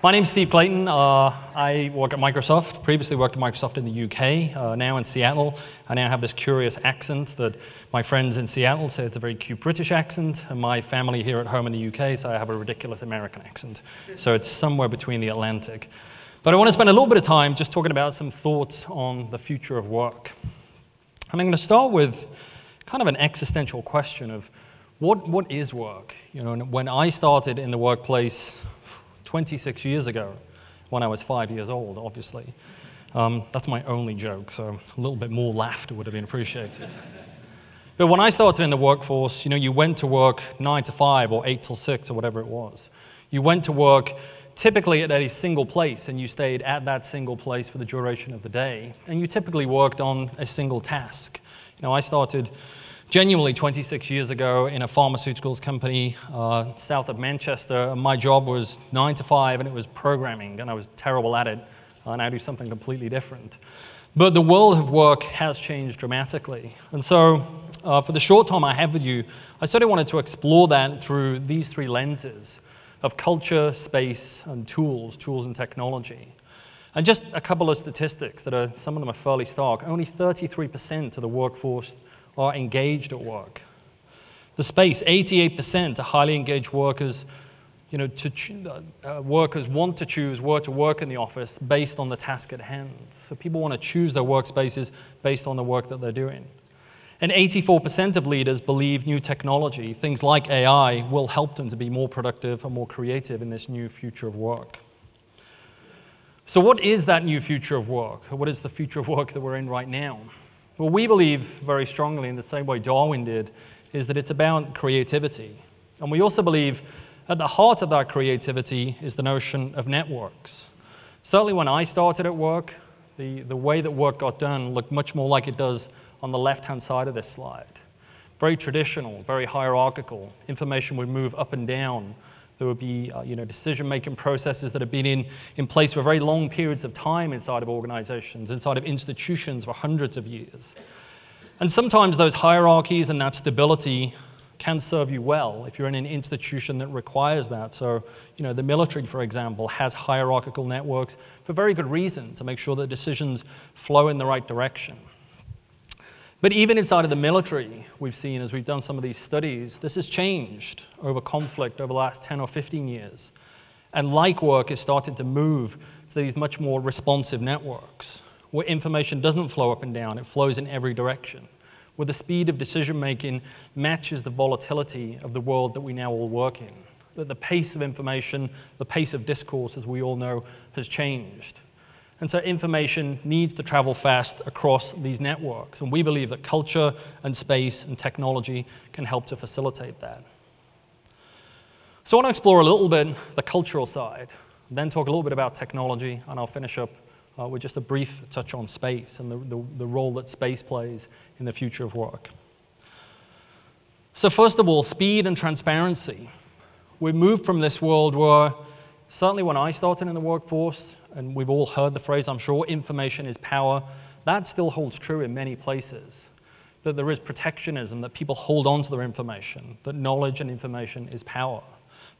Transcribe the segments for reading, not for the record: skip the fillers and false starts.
My name's Steve Clayton. I work at Microsoft. Previously worked at Microsoft in the UK, now in Seattle. I now have this curious accent that my friends in Seattle say it's a very cute British accent, and my family here at home in the UK say I have a ridiculous American accent. So it's somewhere between the Atlantic. But I want to spend a little bit of time just talking about some thoughts on the future of work. And I'm going to start with kind of an existential question of what is work? You know, when I started in the workplace 26 years ago, when I was 5 years old, obviously. That's my only joke, so a little bit more laughter would have been appreciated. But when I started in the workforce, you know, you went to work 9 to 5 or 8 till 6 or whatever it was. You went to work typically at a single place, and you stayed at that single place for the duration of the day. And you typically worked on a single task. You know, I started genuinely 26 years ago in a pharmaceuticals company south of Manchester, and my job was 9 to 5, and it was programming, and I was terrible at it, and I do something completely different. But the world of work has changed dramatically. And so for the short time I have with you, I sort of wanted to explore that through these three lenses of culture, space, and tools and technology. And just a couple of statistics some of them are fairly stark. Only 33% of the workforce are engaged at work. The space, 88% are highly engaged workers. You know, workers want to choose where to work in the office based on the task at hand. So people want to choose their workspaces based on the work that they're doing. And 84% of leaders believe new technology, things like AI, will help them to be more productive and more creative in this new future of work. So what is that new future of work? What is the future of work that we're in right now? Well, we believe very strongly, in the same way Darwin did, is that it's about creativity. And we also believe at the heart of that creativity is the notion of networks. Certainly when I started at work, the way that work got done looked much more like it does on the left-hand side of this slide. Very traditional, very hierarchical. Information would move up and down. There would be decision-making processes that have been in place for very long periods of time inside of organizations, inside of institutions for hundreds of years. And sometimes those hierarchies and that stability can serve you well if you're in an institution that requires that. So, you know, the military, for example, has hierarchical networks for very good reason, to make sure that decisions flow in the right direction. But even inside of the military, we've seen, as we've done some of these studies, this has changed over conflict over the last 10 or 15 years. And like work has started to move to these much more responsive networks, where information doesn't flow up and down, it flows in every direction, where the speed of decision-making matches the volatility of the world that we now all work in. That the pace of information, the pace of discourse, as we all know, has changed. And so information needs to travel fast across these networks. And we believe that culture and space and technology can help to facilitate that. So I want to explore a little bit the cultural side, then talk a little bit about technology, and I'll finish up with just a brief touch on space and the role that space plays in the future of work. So first of all, speed and transparency. We moved from this world where, certainly when I started in the workforce, and we've all heard the phrase, I'm sure, information is power. That still holds true in many places. That there is protectionism, that people hold on to their information, that knowledge and information is power.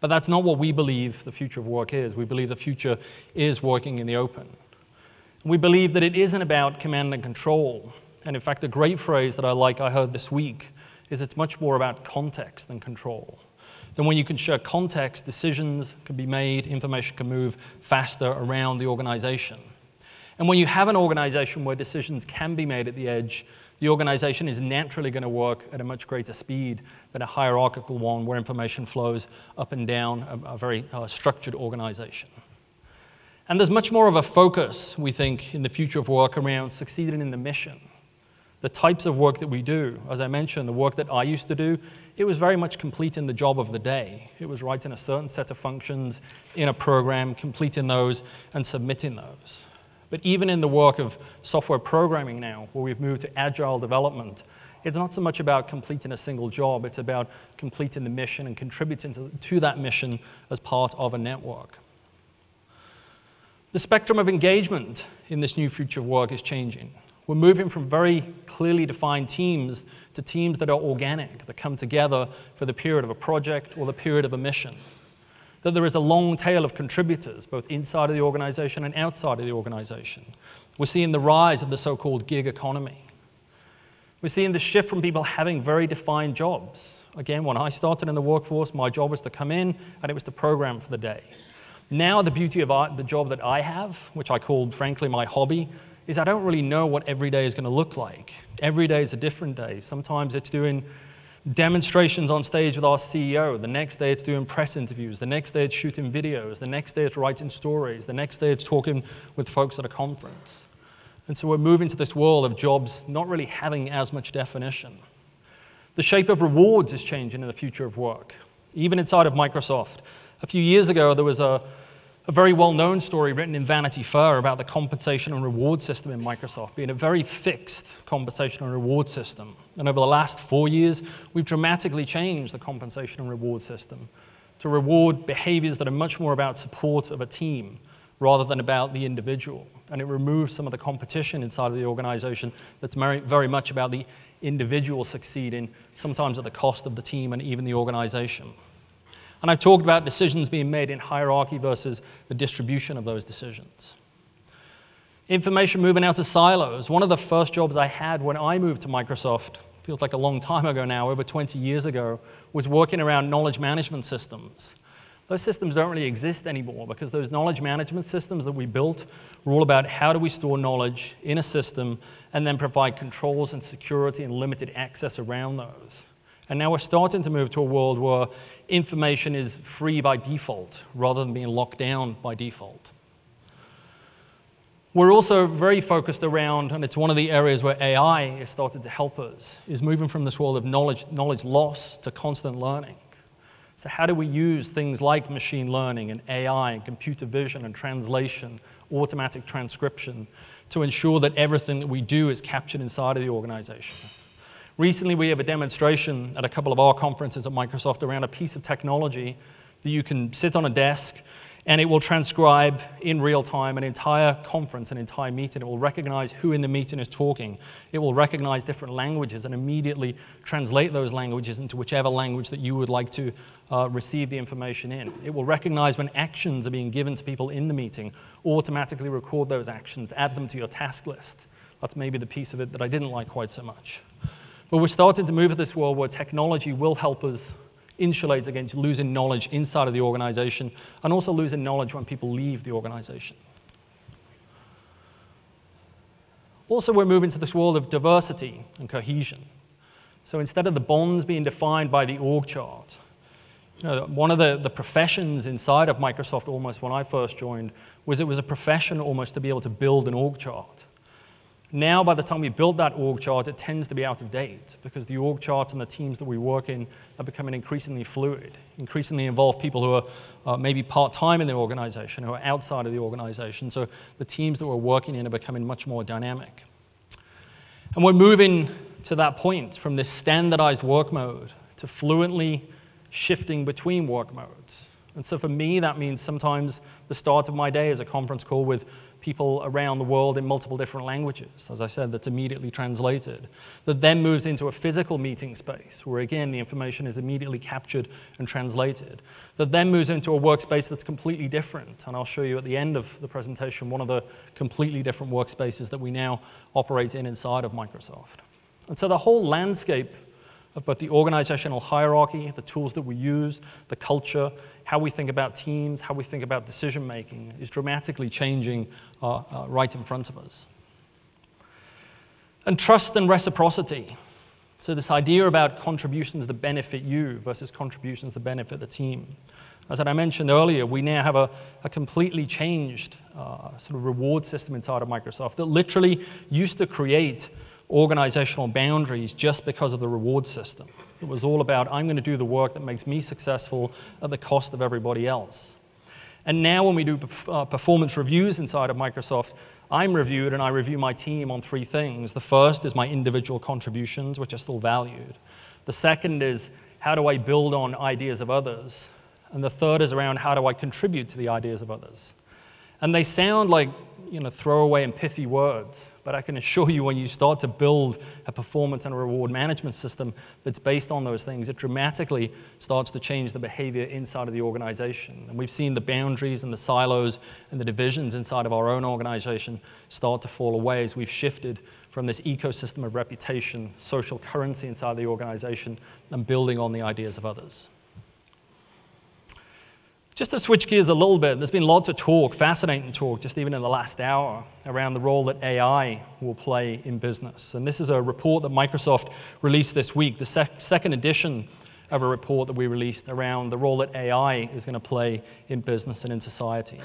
But that's not what we believe the future of work is. We believe the future is working in the open. We believe that it isn't about command and control. And in fact, the great phrase that I heard this week is it's much more about context than control. Then when you can share context, decisions can be made, information can move faster around the organization. And when you have an organization where decisions can be made at the edge, the organization is naturally going to work at a much greater speed than a hierarchical one where information flows up and down a very structured organization. And there's much more of a focus, we think, in the future of work around succeeding in the mission. The types of work that we do, as I mentioned, the work that I used to do, it was very much completing the job of the day. It was writing a certain set of functions in a program, completing those, and submitting those. But even in the work of software programming now, where we've moved to agile development, it's not so much about completing a single job, it's about completing the mission and contributing to that mission as part of a network. The spectrum of engagement in this new future of work is changing. We're moving from very clearly defined teams to teams that are organic, that come together for the period of a project or the period of a mission. that there is a long tail of contributors, both inside of the organization and outside of the organization. We're seeing the rise of the so-called gig economy. We're seeing the shift from people having very defined jobs. Again, when I started in the workforce, my job was to come in and it was to program for the day. Now the beauty of the job that I have, which I call, frankly, my hobby, is I don't really know what every day is going to look like. Every day is a different day. Sometimes it's doing demonstrations on stage with our CEO. The next day it's doing press interviews. The next day it's shooting videos. The next day it's writing stories. The next day it's talking with folks at a conference. And so we're moving to this world of jobs not really having as much definition. The shape of rewards is changing in the future of work. Even inside of Microsoft. A few years ago, there was a very well-known story written in Vanity Fair about the compensation and reward system in Microsoft being a very fixed compensation and reward system. And over the last 4 years, we've dramatically changed the compensation and reward system to reward behaviors that are much more about support of a team rather than about the individual. And it removes some of the competition inside of the organization that's very much about the individual succeeding, sometimes at the cost of the team and even the organization. And I've talked about decisions being made in hierarchy versus the distribution of those decisions. Information moving out of silos. One of the first jobs I had when I moved to Microsoft, feels like a long time ago now, over 20 years ago, was working around knowledge management systems. Those systems don't really exist anymore because those knowledge management systems that we built were all about how do we store knowledge in a system and then provide controls and security and limited access around those. And now we're starting to move to a world where information is free by default rather than being locked down by default. We're also very focused around, and it's one of the areas where AI has started to help us, is moving from this world of knowledge loss to constant learning. So how do we use things like machine learning and AI and computer vision and translation, automatic transcription, to ensure that everything that we do is captured inside of the organization? Recently, we have a demonstration at a couple of our conferences at Microsoft around a piece of technology that you can sit on a desk and it will transcribe in real time an entire conference, an entire meeting. It will recognize who in the meeting is talking. It will recognize different languages and immediately translate those languages into whichever language that you would like to receive the information in. It will recognize when actions are being given to people in the meeting, automatically record those actions, add them to your task list. That's maybe the piece of it that I didn't like quite so much. But we're starting to move to this world where technology will help us insulate against losing knowledge inside of the organization and also losing knowledge when people leave the organization. Also, we're moving to this world of diversity and cohesion. So instead of the bonds being defined by the org chart, one of the professions inside of Microsoft almost when I first joined was it was a profession almost to be able to build an org chart. Now, by the time we build that org chart, it tends to be out of date because the org charts and the teams that we work in are becoming increasingly fluid, increasingly involve people who are maybe part-time in the organization, who are outside of the organization. So the teams that we're working in are becoming much more dynamic. And we're moving to that point from this standardized work mode to fluently shifting between work modes. And so for me, that means sometimes the start of my day is a conference call with people around the world in multiple different languages, as I said, that's immediately translated. That then moves into a physical meeting space, where again, the information is immediately captured and translated. That then moves into a workspace that's completely different. And I'll show you at the end of the presentation one of the completely different workspaces that we now operate in inside of Microsoft. And so the whole landscape of both the organizational hierarchy, the tools that we use, the culture, how we think about teams, how we think about decision-making is dramatically changing right in front of us. And trust and reciprocity. So this idea about contributions that benefit you versus contributions that benefit the team. As I mentioned earlier, we now have a completely changed sort of reward system inside of Microsoft that literally used to create organizational boundaries just because of the reward system. It was all about, I'm going to do the work that makes me successful at the cost of everybody else. And now when we do performance reviews inside of Microsoft, I'm reviewed and I review my team on 3 things. The first is my individual contributions, which are still valued. The second is, how do I build on ideas of others? And the third is around, how do I contribute to the ideas of others? And they sound like throwaway and pithy words, but I can assure you when you start to build a performance and a reward management system that's based on those things, it dramatically starts to change the behavior inside of the organization. And we've seen the boundaries and the silos and the divisions inside of our own organization start to fall away as we've shifted from this ecosystem of reputation, social currency inside the organization, and building on the ideas of others. Just to switch gears a little bit, there's been lots of talk, fascinating talk, just even in the last hour, around the role that AI will play in business. And this is a report that Microsoft released this week, the second edition of a report that we released around the role that AI is going to play in business and in society.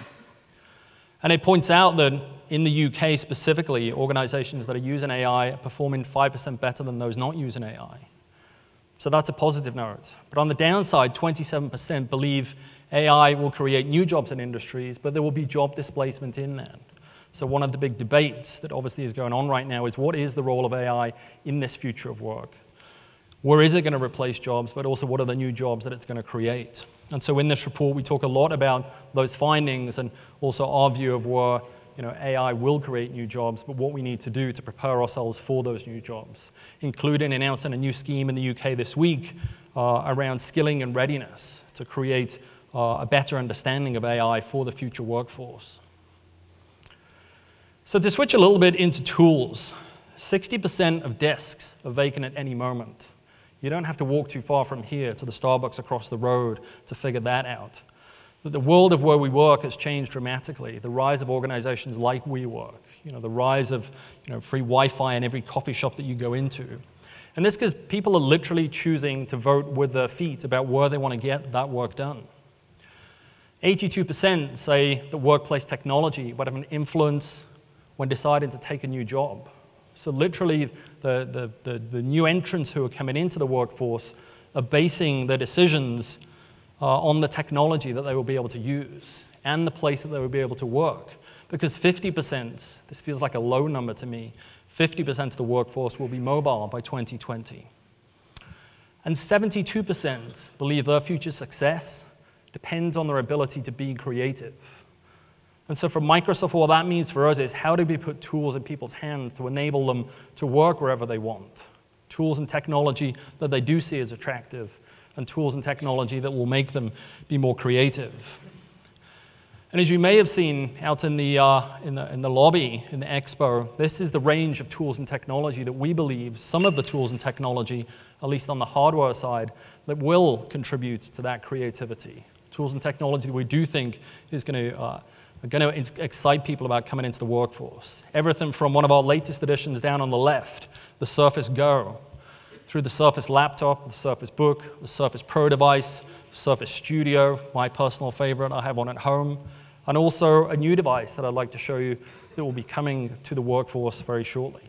And it points out that in the UK specifically, organizations that are using AI are performing 5% better than those not using AI. So that's a positive note. But on the downside, 27% believe AI will create new jobs in industries, but there will be job displacement in that. So one of the big debates that obviously is going on right now is what is the role of AI in this future of work? Where is it going to replace jobs, but also what are the new jobs that it's going to create? And so in this report, we talk a lot about those findings and also our view of where AI will create new jobs, but what we need to do to prepare ourselves for those new jobs, including announcing a new scheme in the UK this week around skilling and readiness to create a better understanding of AI for the future workforce. So to switch a little bit into tools, 60% of desks are vacant at any moment. You don't have to walk too far from here to the Starbucks across the road to figure that out. But the world of where we work has changed dramatically. The rise of organizations like WeWork, the rise of free Wi-Fi in every coffee shop that you go into. And this because people are literally choosing to vote with their feet about where they want to get that work done. 82% say that workplace technology would have an influence when deciding to take a new job. So literally, the new entrants who are coming into the workforce are basing their decisions on the technology that they will be able to use and the place that they will be able to work. Because 50%, this feels like a low number to me, 50% of the workforce will be mobile by 2020. And 72% believe their future success depends on their ability to be creative. And so for Microsoft, what that means for us is how do we put tools in people's hands to enable them to work wherever they want? Tools and technology that they do see as attractive, and tools and technology that will make them be more creative. And as you may have seen out in the lobby, in the expo, this is the range of tools and technology that we believe, some of the tools and technology, at least on the hardware side, that will contribute to that creativity. Tools and technology that we do think is going to excite people about coming into the workforce. Everything from one of our latest additions down on the left, the Surface Go, through the Surface Laptop, the Surface Book, the Surface Pro device, Surface Studio, my personal favorite, I have one at home, and also a new device that I'd like to show you that will be coming to the workforce very shortly.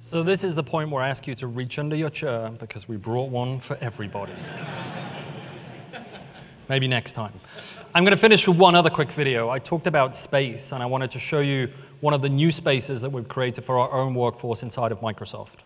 So this is the point where I ask you to reach under your chair because we brought one for everybody. Maybe next time. I'm going to finish with one other quick video. I talked about space, and I wanted to show you one of the new spaces that we've created for our own workforce inside of Microsoft.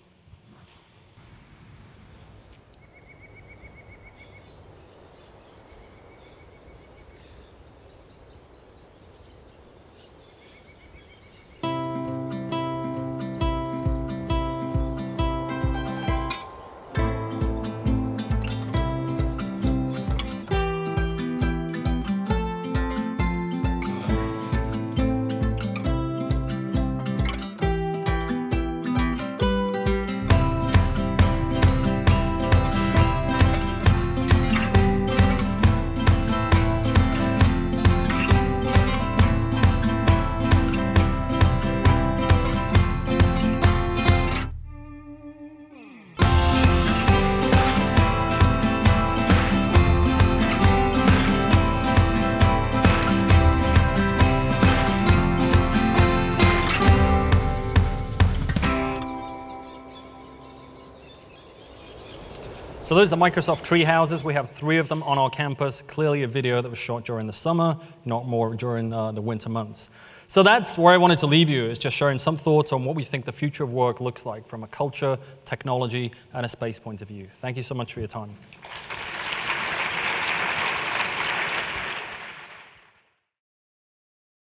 So those are the Microsoft tree houses. We have 3 of them on our campus. Clearly a video that was shot during the summer, not more during the winter months. So that's where I wanted to leave you, is just sharing some thoughts on what we think the future of work looks like from a culture, technology, and a space point of view. Thank you so much for your time.